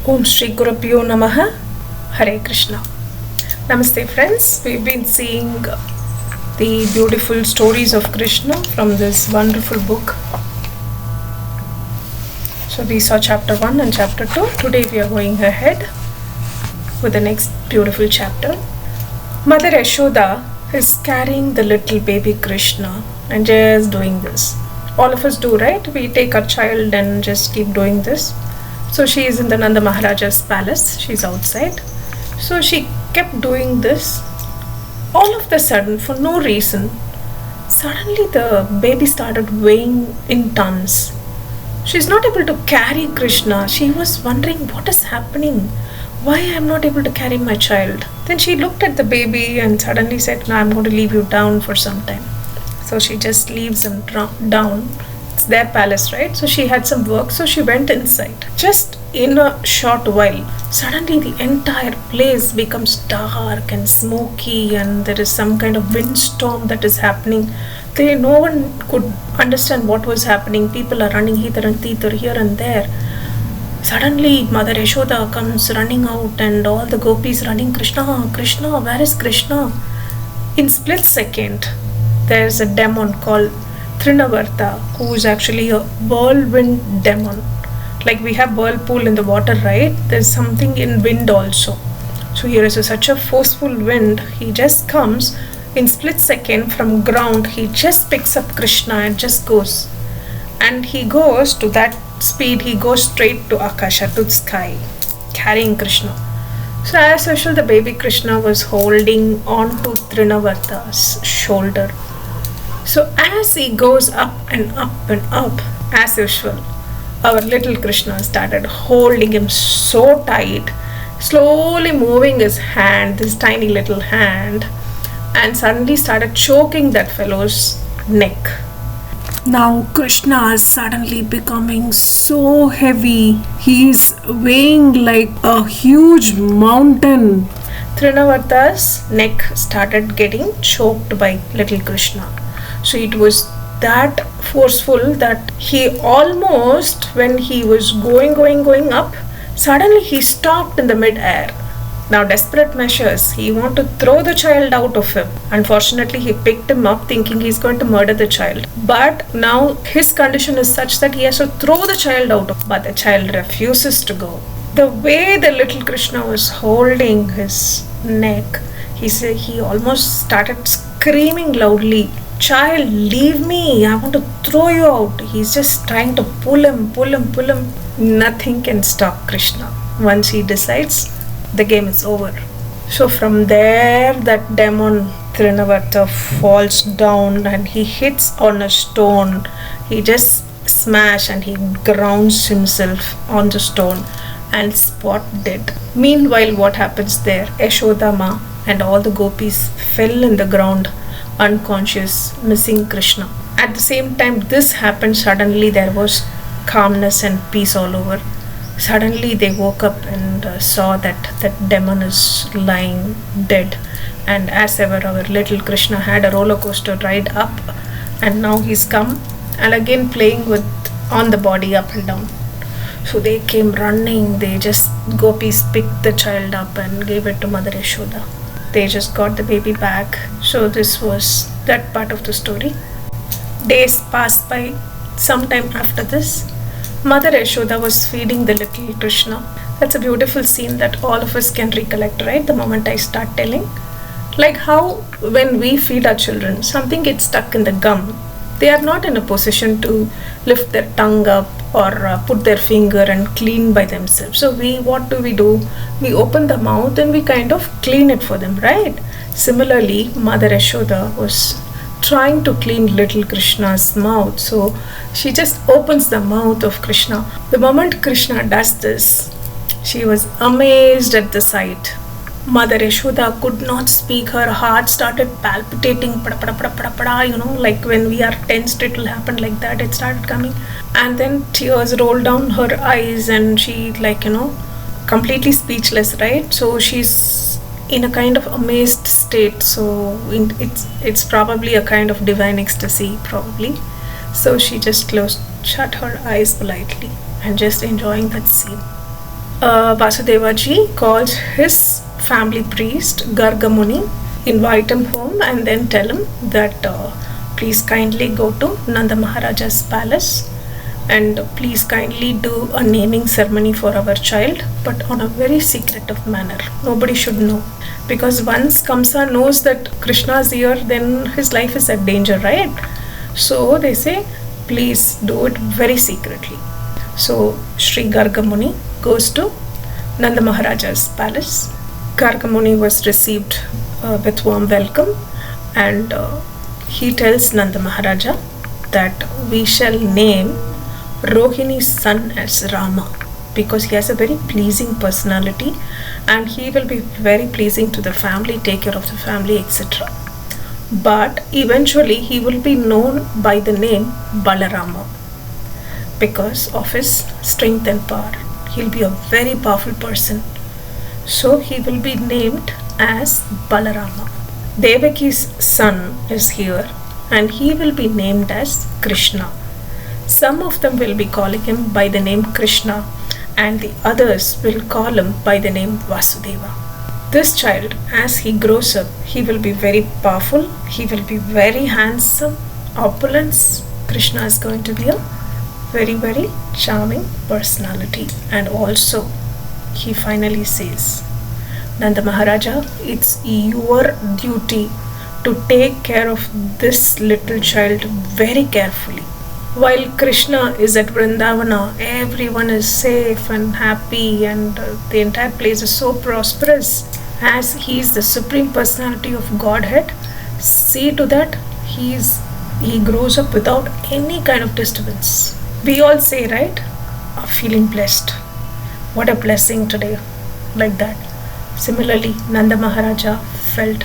Om Shri Gurubhyo Namaha. Hare Krishna. Namaste friends. We've been seeing the beautiful stories of Krishna from this wonderful book. So we saw chapter 1 and chapter 2. Today we are going ahead with the next beautiful chapter. Mother Yashoda is carrying the little baby Krishna and just doing this. All of us do, right? We take our child and just keep doing this. So she is in the Nanda Maharaja's palace. She's outside. So she kept doing this. All of a sudden, for no reason, suddenly the baby started weighing in tons. She's not able to carry Krishna. She was wondering what is happening. Why I am not able to carry my child? Then she looked at the baby and suddenly said, "No, I'm going to leave you down for some time." So she just leaves him down. It's their palace, right? So she had some work, so she went inside. Just in a short while, suddenly the entire place becomes dark and smoky, and there is some kind of windstorm that is happening. No one could understand what was happening. People are running hither and thither, here and there. Suddenly, Mother Yashoda comes running out, and all the gopis running, "Krishna, Krishna, where is Krishna?" In split second, there's a demon called Trinavarta, who is actually a whirlwind demon. Like we have whirlpool in the water, right? There's something in wind also. So here is such a forceful wind. He just comes in split second from ground. He just picks up Krishna and just goes. And he goes to that speed, he goes straight to Akasha, to the sky, carrying Krishna. So as usual, the baby Krishna was holding on to Trinavarta's shoulder. So as he goes up and up and up, as usual, our little Krishna started holding him so tight, slowly moving his hand, this tiny little hand, and suddenly started choking that fellow's neck. Now Krishna is suddenly becoming so heavy. He is weighing like a huge mountain. Trinavarta's neck started getting choked by little Krishna. So it was that forceful that he almost, when he was going up, suddenly he stopped in the mid-air. Now desperate measures, he wanted to throw the child out of him. Unfortunately, he picked him up thinking he's going to murder the child. But now his condition is such that he has to throw the child out of him. But the child refuses to go. The way the little Krishna was holding his neck, he almost started screaming loudly, "Child, leave me, I want to throw you out." He's just trying to pull him. Nothing can stop Krishna. Once he decides, the game is over. So from there, that demon Trinavarta falls down and he hits on a stone. He just smashes and he grounds himself on the stone and spot dead. Meanwhile, what happens there? Yashodama and all the gopis fell in the ground, unconscious, missing Krishna. At the same time this happened, suddenly there was calmness and peace all over. Suddenly they woke up and saw that that demon is lying dead. And as ever, our little Krishna had a roller coaster ride up, and now he's come and again playing with on the body up and down. So they came running. Gopis picked the child up and gave it to Mother Yashoda. They just got the baby back. So this was that part of the story. Days passed by. Sometime after this, Mother Yashoda was feeding the little Krishna. That's a beautiful scene that all of us can recollect, right? The moment I start telling. Like how when we feed our children, something gets stuck in the gum. They are not in a position to lift their tongue up or put their finger and clean by themselves. So what do? We open the mouth and we kind of clean it for them, right? Similarly, Mother Yashoda was trying to clean little Krishna's mouth. So she just opens the mouth of Krishna. The moment Krishna does this, she was amazed at the sight. Mother Yashoda could not speak. Her heart started palpitating, like when we are tensed, it will happen like that. It started coming, and then tears rolled down her eyes, and she completely speechless, right? So she's in a kind of amazed state. So it's probably a kind of divine ecstasy, probably. So she just shut her eyes politely and just enjoying that scene. Vasudevaji calls his family priest Gargamuni, invite him home and then tell him that please kindly go to Nanda Maharaja's palace and please kindly do a naming ceremony for our child, but on a very secretive manner. Nobody should know, because once Kamsa knows that Krishna is here, then his life is at danger, right? So they say, please do it very secretly. So Sri Gargamuni goes to Nanda Maharaja's palace. Gargamuni was received with warm welcome, and he tells Nanda Maharaja that we shall name Rohini's son as Rama, because he has a very pleasing personality and he will be very pleasing to the family, take care of the family, etc. But eventually he will be known by the name Balarama because of his strength and power. He'll be a very powerful person. So he will be named as Balarama. Devaki's son is here and he will be named as Krishna. Some of them will be calling him by the name Krishna and the others will call him by the name Vasudeva. This child, as he grows up, he will be very powerful, he will be very handsome, opulence. Krishna is going to be a very, very charming personality. And also, he finally says, Nanda Maharaja, it's your duty to take care of this little child very carefully. While Krishna is at Vrindavana, everyone is safe and happy and the entire place is so prosperous. As he is the Supreme Personality of Godhead, see to that he grows up without any kind of disturbance. We all say, right, feeling blessed. What a blessing today, like that. Similarly, Nanda Maharaja felt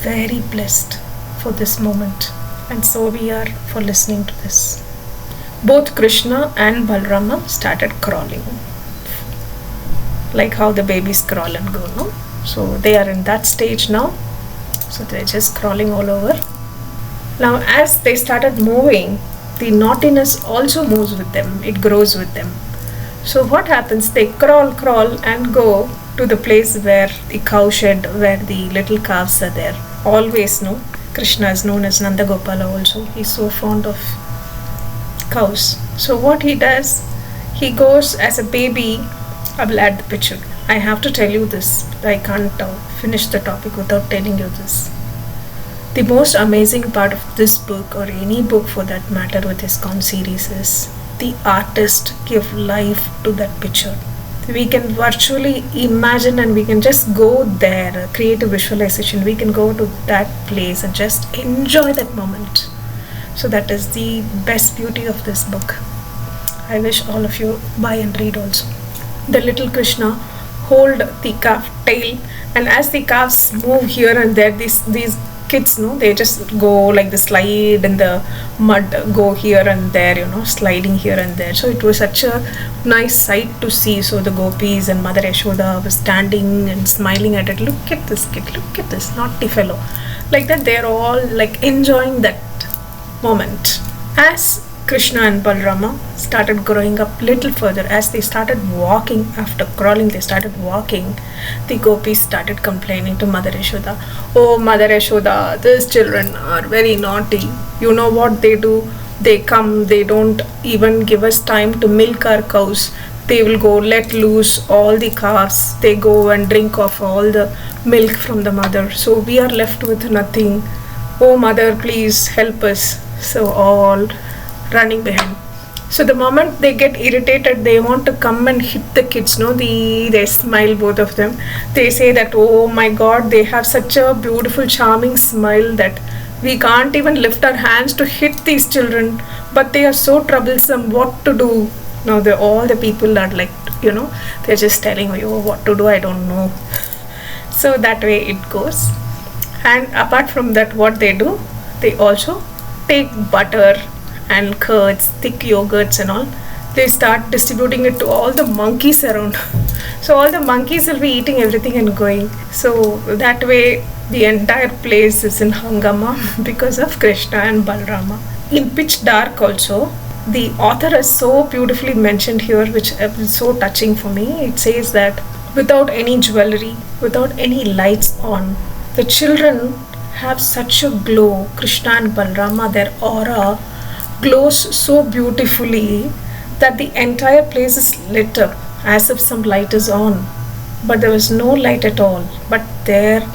very blessed for this moment, and so we are for listening to this. Both Krishna and Balarama started crawling, like how the babies crawl and go, no? So they are in that stage now. So they're just crawling all over. Now as they started moving, the naughtiness also moves with them. It grows with them. So what happens? They crawl and go to the place where the cow shed, where the little calves are there. Always, no? Krishna is known as Nanda Gopala also. He's so fond of cows. So what he does, he goes as a baby. I will add the picture. I have to tell you this. I can't finish the topic without telling you this. The most amazing part of this book, or any book for that matter with ISKCON series, is the artist give life to that picture. We can virtually imagine and we can just go there, create a visualization. We can go to that place and just enjoy that moment. So that is the best beauty of this book. I wish all of you buy and read also. The little Krishna hold the calf tail, and as the calves move here and there, these kids, no, they just go like the slide in the mud, go here and there, sliding here and there. So it was such a nice sight to see. So the gopis and Mother Yashoda was standing and smiling at it. Look at this kid, look at this naughty fellow. Like that, they're all like enjoying that moment. As Krishna and Balarama started growing up little further, as they started walking, after crawling they started walking, the gopis started complaining to Mother Yashoda. Oh Mother Yashoda, these children are very naughty. You know what they do? They come, they don't even give us time to milk our cows. They will go let loose all the calves. They go and drink off all the milk from the mother. So we are left with nothing. Oh Mother, please help us. So all running behind. So the moment they get irritated, they want to come and hit the kids, no? They smile, both of them. They say that, oh my God, they have such a beautiful, charming smile that we can't even lift our hands to hit these children, but they are so troublesome. What to do? Now all the people are like, they're just telling you what to do. I don't know. So that way it goes. And apart from that, what they do, they also take butter and curds, thick yogurts and all. They start distributing it to all the monkeys around. So all the monkeys will be eating everything and going. So that way the entire place is in Hangama because of Krishna and Balarama. In pitch dark also, The author has so beautifully mentioned here, which is so touching for me. It says that without any jewelry, without any lights on, the children have such a glow. Krishna and Balrama, their aura glows so beautifully that the entire place is lit up as if some light is on. But there was no light at all. But their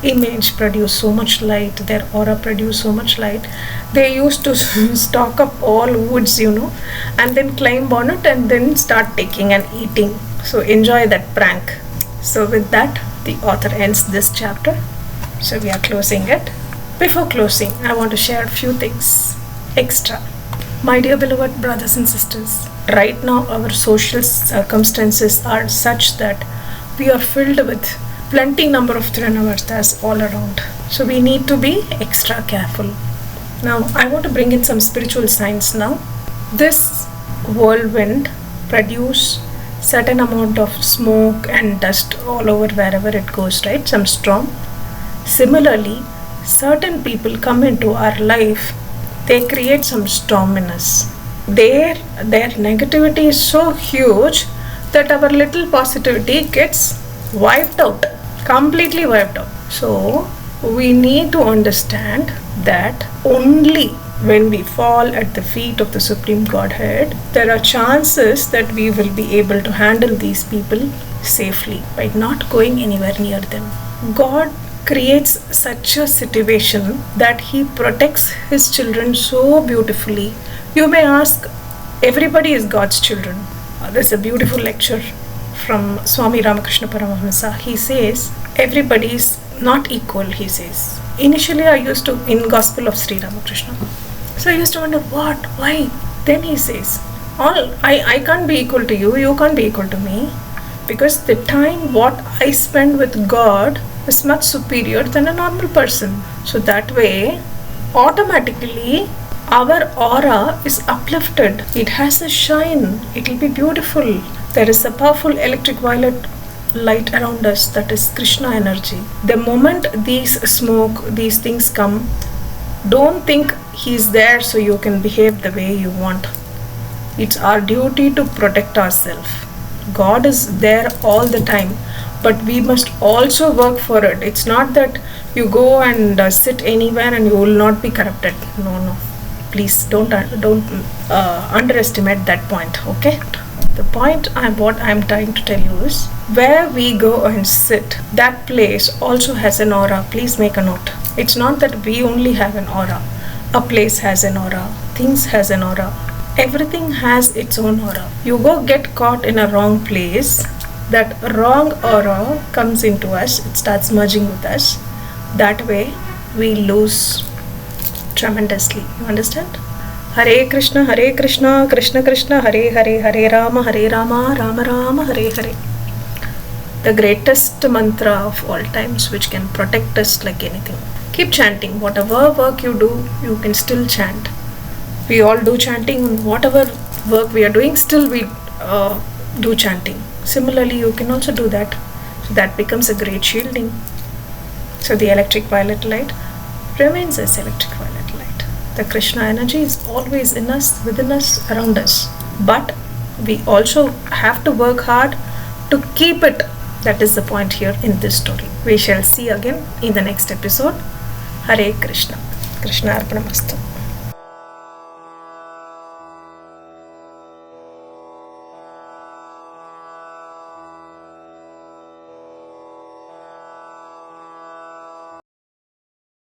image produced so much light, their aura produced so much light. They used to stock up all woods, and then climb on it and then start taking and eating. So enjoy that prank. So with that, the author ends this chapter. So we are closing it. Before closing, I want to share a few things extra. My dear beloved brothers and sisters, right now our social circumstances are such that we are filled with plenty number of Trinavartas all around. So we need to be extra careful. Now I want to bring in some spiritual science now. This whirlwind produce certain amount of smoke and dust all over wherever it goes, right? Some storm. Similarly, certain people come into our life, they create some storm in us. Their negativity is so huge that our little positivity gets wiped out, completely wiped out. So we need to understand that only when we fall at the feet of the Supreme Godhead, there are chances that we will be able to handle these people safely by not going anywhere near them. God creates such a situation that he protects his children so beautifully. You may ask, everybody is God's children. There's a beautiful lecture from Swami Ramakrishna Paramahamsa. He says, everybody is not equal, he says. Initially I used to, in Gospel of Sri Ramakrishna, so I used to wonder, what, why? Then he says, I can't be equal to you, you can't be equal to me, because the time what I spend with God is much superior than a normal person. So that way, automatically, our aura is uplifted. It has a shine. It will be beautiful. There is a powerful electric violet light around us, that is Krishna energy. The moment these smoke, these things come, don't think he's there so you can behave the way you want. It's our duty to protect ourselves. God is there all the time, but we must also work for it. It's not that you go and sit anywhere and you will not be corrupted. No. Please don't underestimate that point, okay? The point what I'm trying to tell you is, where we go and sit, that place also has an aura. Please make a note. It's not that we only have an aura. A place has an aura. Things has an aura. Everything has its own aura. You go get caught in a wrong place, that wrong aura comes into us, it starts merging with us. That way we lose tremendously. You understand? Hare Krishna, Krishna Krishna, Hare Hare, Hare Rama, Rama Rama, Hare Hare. The greatest mantra of all times, which can protect us like anything. Keep chanting. Whatever work you do, you can still chant. We all do chanting. Whatever work we are doing, still we do chanting. Similarly, you can also do that. So that becomes a great shielding. So the electric violet light remains as electric violet light. The Krishna energy is always in us, within us, around us. But we also have to work hard to keep it. That is the point here in this story. We shall see again in the next episode. Hare Krishna. Krishna Arpanamastu.